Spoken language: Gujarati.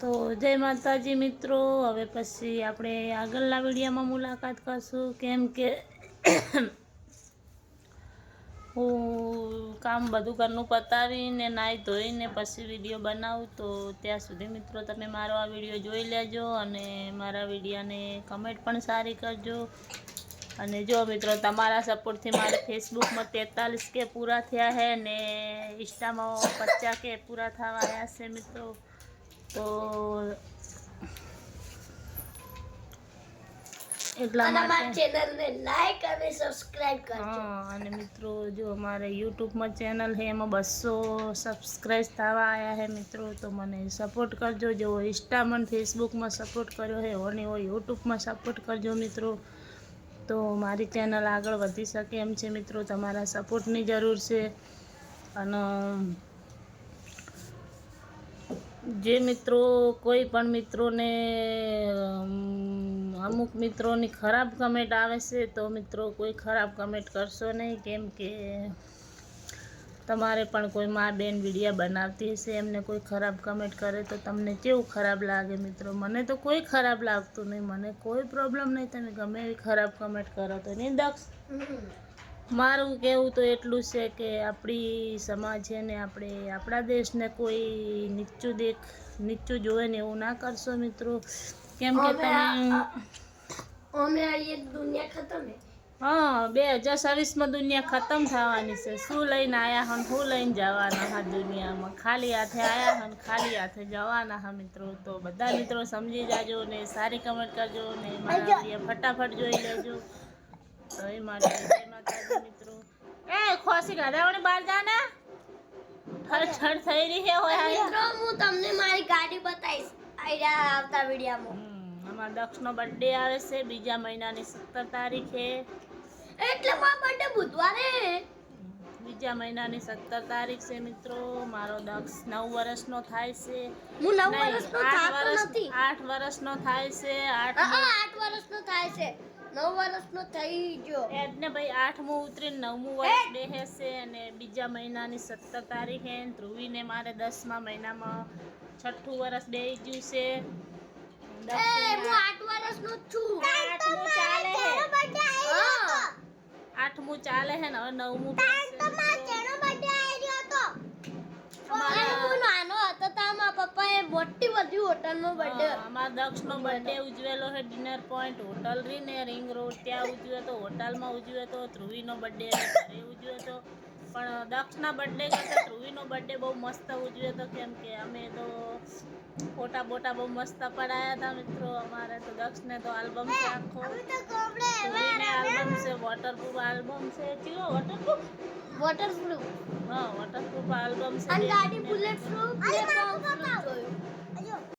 તો જય માતાજી મિત્રો, હવે પછી આપણે આગળના વિડીયોમાં મુલાકાત કરશું. કેમ કે હું કામ બધું ઘરનું પતાવીને નાહી ધોઈને પછી વિડીયો બનાવું. તો ત્યાં સુધી મિત્રો તમે મારો આ વિડીયો જોઈ લેજો અને મારા વિડીયોને કમેન્ટ પણ સારી કરજો. અને જો મિત્રો તમારા સપોર્ટથી મારે ફેસબુકમાં 43K પૂરા થયા છે ને ઇન્સ્ટામાં 50K પૂરા થવા આવ્યા છે મિત્રો. તો એટલા માટે ચેનલને લાઈક અને સબસ્ક્રાઇબ કરજો. અને મિત્રો જો અમારે યુટ્યુબમાં ચેનલ છે એમાં 200 સબસ્ક્રાઈબ થવા આવ્યા છે મિત્રો. તો મને સપોર્ટ કરજો. જો ઇન્સ્ટામાં ફેસબુકમાં સપોર્ટ કર્યો છે ઓને હોય યુટ્યુબમાં સપોર્ટ કરજો મિત્રો. તો મારી ચેનલ આગળ વધી શકે એમ છે મિત્રો. તમારા સપોર્ટની જરૂર છે. અને જે મિત્રો કોઈ પણ મિત્રોને અમુક મિત્રોની ખરાબ કમેન્ટ આવે છે તો મિત્રો કોઈ ખરાબ કમેન્ટ કરશો નહીં. કેમ કે તમારે પણ કોઈ મા બેન વિડીયો બનાવતી હશે, એમને કોઈ ખરાબ કમેન્ટ કરે તો તમને કેવું ખરાબ લાગે મિત્રો. મને તો કોઈ ખરાબ લાગતું નહીં, મને કોઈ પ્રોબ્લેમ નહીં. તમે ગમે એવી ખરાબ કમેન્ટ કરો તો નહીં દક્ષ. મારું કહેવું તો એટલું છે કે આપણી સમાજ છે ને આપણે આપણા દેશને કોઈ નીચું જોવે ને એવું ના કરશો મિત્રો. કેમ કે તમે દુનિયા ખતમ હે. હા, 2026માં દુનિયા ખતમ થવાની છે. શું લઈને આવ્યા હન શું લઈને જવાના હા દુનિયામાં. ખાલી હાથે આવ્યા હન ખાલી હાથે જવાના હા મિત્રો. તો બધા મિત્રો સમજી જાજો ને સારી કમેન્ટ કરજો ને મારા વિડીયો ફટાફટ જોઈ લેજો. તો એ માટે જય માતાજી મિત્રો. એ ખોસી ગાડાવાળી બહાર જા ને, ઠડ થઈ રહી છે હોય. મિત્રો હું તમને મારી ગાડી બતાવીશ આવતા વિડીયોમાં. અમારા દક્ષનો બર્થડે આવે છે 2 મહિનાની 17 તારીખે. એટલે મારો બર્થડે બુધવારે 2 મહિનાની 17 તારીખ છે મિત્રો. મારો દક્ષ 9 વર્ષનો થાય છે. હું 9 વર્ષનો થતો નથી. 8 વર્ષનો થાય છે. 8 વર્ષનો થાય છે. 9 વર્ષનો થઈ ગયો એટલે ભાઈ 8મું ઉતરીને 9મું વર્ષ બેસે છે. અને 2 મહિનાની 17 તારીખે ધ્રુવીને મારે 10મા મહિનામાં 6ઠું વર્ષ બેસી ગયું છે. હું 8 વર્ષનો છું. 8મું ચાલે છે. 8મું ચાલે છે ને હવે 9મું નાનો હતો તો મારા પપ્પાએ મોટી બધી હોટલનો બર્થડે. અમારા દક્ષનો બર્થડે ઉજવેલો છે ડિનર પોઈન્ટ હોટલ રીને રિંગ રોડ ત્યાં ઉજવ્યો તો. હોટલમાં ઉજવ્યો તો. ધ્રુવીનો બર્થડે ઘરે ઉજવ્યો તો. પણ દક્ષના બર્થડે કરતાં ધ્રુવીનો બર્થડે બહુ મસ્ત ઉજવ્યો હતો. કેમ કે અમે તો ફોટા બોટા બહુ મસ્ત પડાયા હતા મિત્રો. અમારે તો દક્ષને તો આલ્બમ છે આખો. ધ્રુવીને આલ્બમ છે, વોટરપ્રૂફ આલ્બમ છે. ચીવો વોટરપ્રૂફ વોટરપ્રૂફ. હા, વોટરપ્રૂફ આલ્બમ છે. અને ગાડી બુલેટ પ્રૂફ.